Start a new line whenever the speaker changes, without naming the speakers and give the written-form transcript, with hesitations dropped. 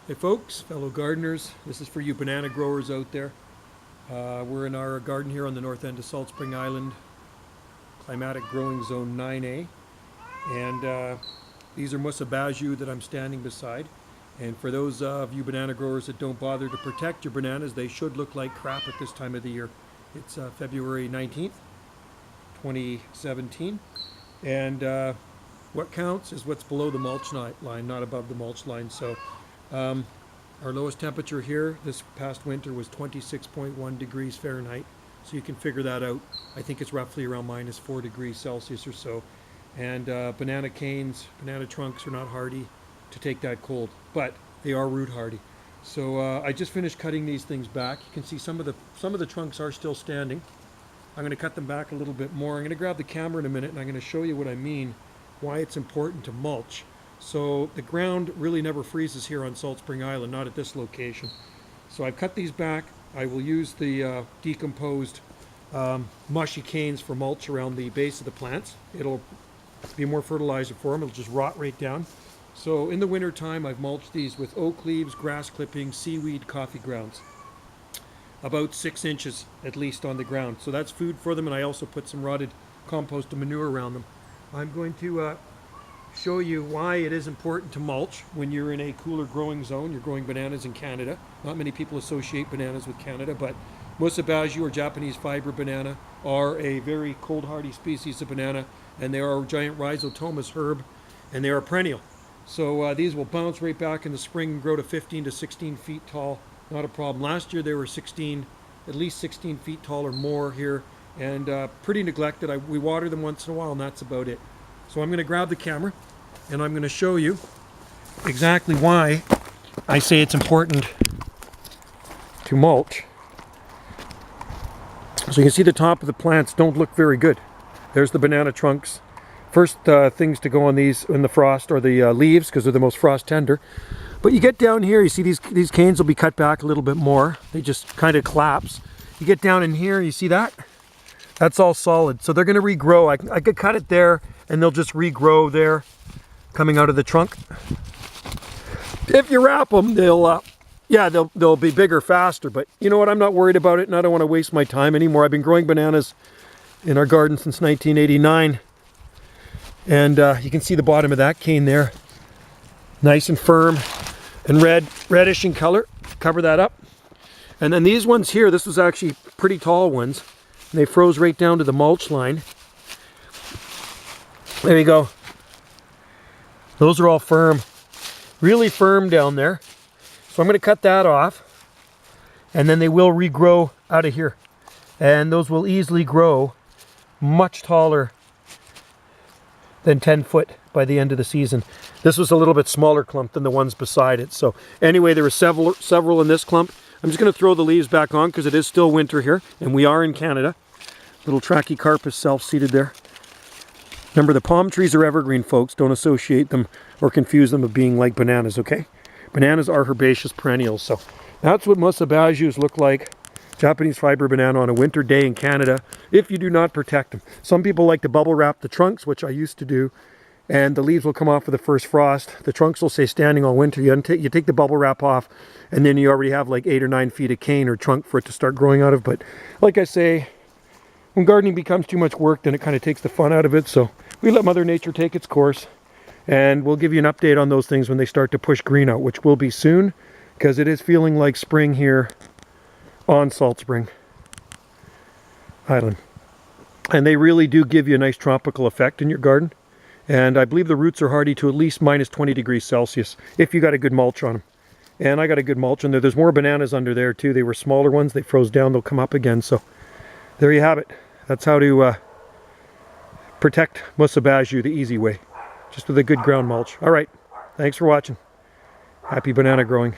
Hey folks, fellow gardeners, this is for you banana growers out there. We're in our garden here on the north end of Salt Spring Island, climatic growing zone 9A. And these are Musa Basjoo that I'm standing beside. And for those of you banana growers that don't bother to protect your bananas, they should look like crap at this time of the year. It's February 19th, 2017. And what counts is what's below the mulch line, not above the mulch line. So our lowest temperature here this past winter was 26.1 degrees Fahrenheit. So you can figure that out. I think it's roughly around -4 degrees Celsius or so. And banana canes, banana trunks are not hardy to take that cold, but they are root hardy. So I just finished cutting these things back. You can see some of the trunks are still standing. I'm going to cut them back a little bit more. I'm going to grab the camera in a minute and I'm going to show you what I mean, why it's important to mulch. So the ground really never freezes here on Salt Spring Island, not at this location. So I've cut these back. I will use the decomposed mushy canes for mulch around the base of the plants. It'll be more fertilizer for them. It'll just rot right down. So in the winter time, I've mulched these with oak leaves, grass clippings, seaweed, coffee grounds. About 6 inches at least on the ground. So that's food for them, and I also put some rotted compost and manure around them. I'm going to show you why it is important to mulch when you're in a cooler growing zone. You're growing bananas in Canada. Not many people associate bananas with Canada, but Musa Basjoo or Japanese fiber banana are a very cold hardy species of banana, and they are a giant rhizotomous herb, and they are perennial. So these will bounce right back in the spring and grow to 15 to 16 feet tall. Not a problem. Last year they were at least 16 feet tall or more here, and pretty neglected. We water them once in a while, and that's about it. So I'm going to grab the camera and I'm going to show you exactly why I say it's important to mulch. So you can see the top of the plants don't look very good. There's the banana trunks. First things to go on these in the frost are the leaves, because they're the most frost tender. But you get down here, you see these canes will be cut back a little bit more. They just kind of collapse. You get down in here, you see that? That's all solid. So they're going to regrow. I could cut it there and they'll just regrow there coming out of the trunk. If you wrap them, they'll be bigger faster. But you know what? I'm not worried about it, and I don't want to waste my time anymore. I've been growing bananas in our garden since 1989. And you can see the bottom of that cane there. Nice and firm and reddish in color. Cover that up. And then these ones here, this was actually pretty tall ones. And they froze right down to the mulch line. There you go. Those are all firm. Really firm down there. So I'm going to cut that off. And then they will regrow out of here. And those will easily grow much taller than 10 foot by the end of the season. This was a little bit smaller clump than the ones beside it. So anyway, there were several in this clump. I'm just going to throw the leaves back on because it is still winter here, and we are in Canada. Little Trachycarpus self-seeded there. Remember, the palm trees are evergreen, folks. Don't associate them or confuse them with being like bananas, okay? Bananas are herbaceous perennials. So that's what Musa Basjoos look like. Japanese fiber banana on a winter day in Canada, if you do not protect them. Some people like to bubble wrap the trunks, which I used to do, and the leaves will come off with the first frost. The trunks will stay standing all winter. You take the bubble wrap off, and then you already have like 8 or 9 feet of cane or trunk for it to start growing out of. But like I say, when gardening becomes too much work, then it kind of takes the fun out of it. So we let Mother Nature take its course, and we'll give you an update on those things when they start to push green out, which will be soon, because it is feeling like spring here on Salt Spring Island. And they really do give you a nice tropical effect in your garden. And I believe the roots are hardy to at least -20 degrees Celsius if you got a good mulch on them. And I got a good mulch in there. There's more bananas under there too. They were smaller ones. They froze down. They'll come up again. So there you have it. That's how to protect Musa Basjoo the easy way. Just with a good ground mulch. All right. Thanks for watching. Happy banana growing.